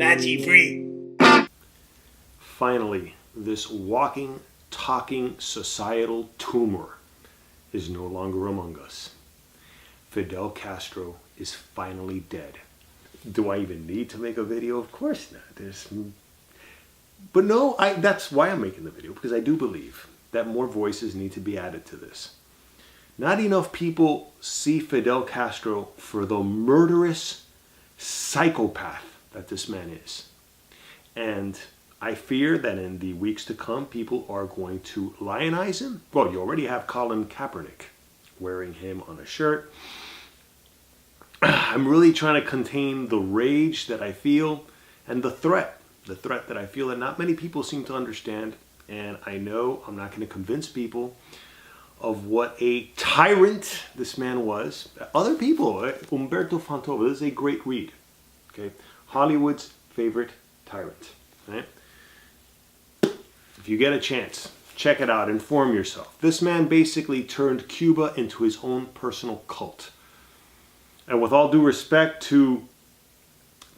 Nachi free. Finally, this walking, talking societal tumor is no longer among us. Fidel Castro is finally dead. Do I even need to make a video? Of course not. But no, that's why I'm making the video, because I do believe that more voices need to be added to this. Not enough people see Fidel Castro for the murderous psychopath that this man is. And I fear that in the weeks to come, people are going to lionize him. Well, you already have Colin Kaepernick wearing him on a shirt. I'm really trying to contain the rage that I feel and the threat that I feel that not many people seem to understand. And I know I'm not going to convince people of what a tyrant this man was. Other people, Umberto Fantova, this is a great read. Okay, Hollywood's favorite tyrant. Right? If you get a chance, check it out, inform yourself. This man basically turned Cuba into his own personal cult. And with all due respect to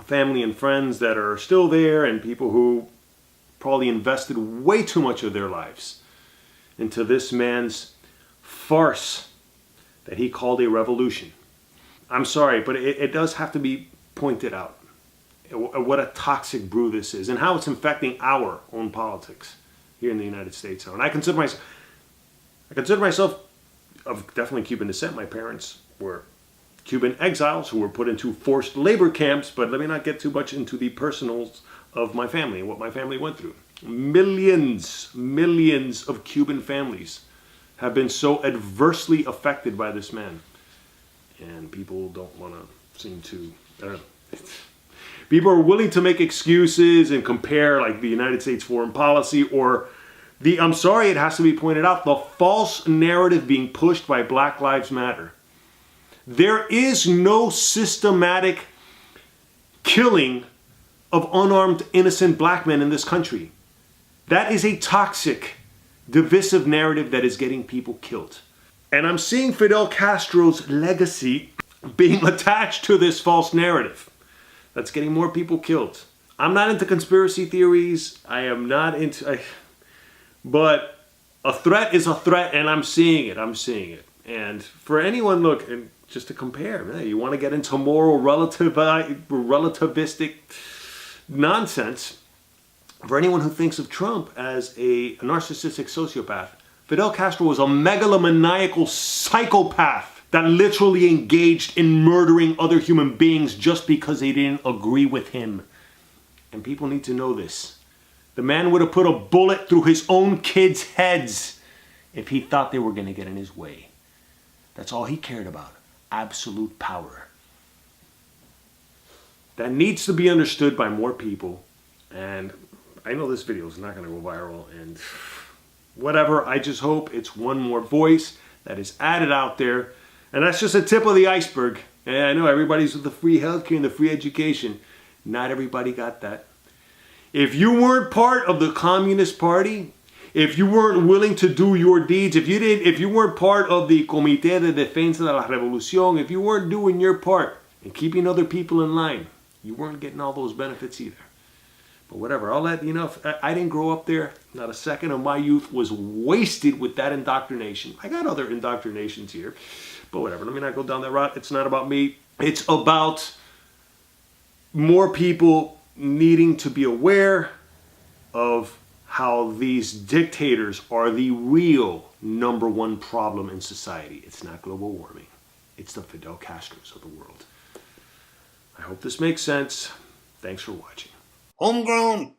family and friends that are still there and people who probably invested way too much of their lives into this man's farce that he called a revolution. I'm sorry, but it does have to be pointed out what a toxic brew this is and how it's infecting our own politics here in the United States. And I consider myself of definitely Cuban descent. My parents were Cuban exiles who were put into forced labor camps, but let me not get too much into the personals of my family and what my family went through. Millions of Cuban families have been so adversely affected by this man. And people don't want to seem to, I don't know. People are willing to make excuses and compare like the United States foreign policy or I'm sorry, it has to be pointed out, the false narrative being pushed by Black Lives Matter. There is no systematic killing of unarmed, innocent black men in this country. That is a toxic, divisive narrative that is getting people killed. And I'm seeing Fidel Castro's legacy being attached to this false narrative that's getting more people killed. I'm not into conspiracy theories. I am not into... but a threat is a threat, and I'm seeing it. And for anyone, look, and just to compare, man, you want to get into moral relativistic nonsense. For anyone who thinks of Trump as a narcissistic sociopath, Fidel Castro was a megalomaniacal psychopath that literally engaged in murdering other human beings just because they didn't agree with him. And people need to know this. The man would have put a bullet through his own kids' heads if he thought they were going to get in his way. That's all he cared about. Absolute power. That needs to be understood by more people. And I know this video is not going to go viral and whatever. I just hope it's one more voice that is added out there. And that's just a tip of the iceberg. And I know everybody's with the free healthcare and the free education. Not everybody got that. If you weren't part of the Communist Party, if you weren't willing to do your deeds, if you weren't part of the Comité de Defensa de la Revolución, if you weren't doing your part and keeping other people in line, you weren't getting all those benefits either. But whatever, I'll let you know. I didn't grow up there. Not a second of my youth was wasted with that indoctrination. I got other indoctrinations here, but whatever. Let me not go down that route. It's not about me. It's about more people needing to be aware of how these dictators are the real #1 problem in society. It's not global warming. It's the Fidel Castros of the world. I hope this makes sense. Thanks for watching. Homegrown.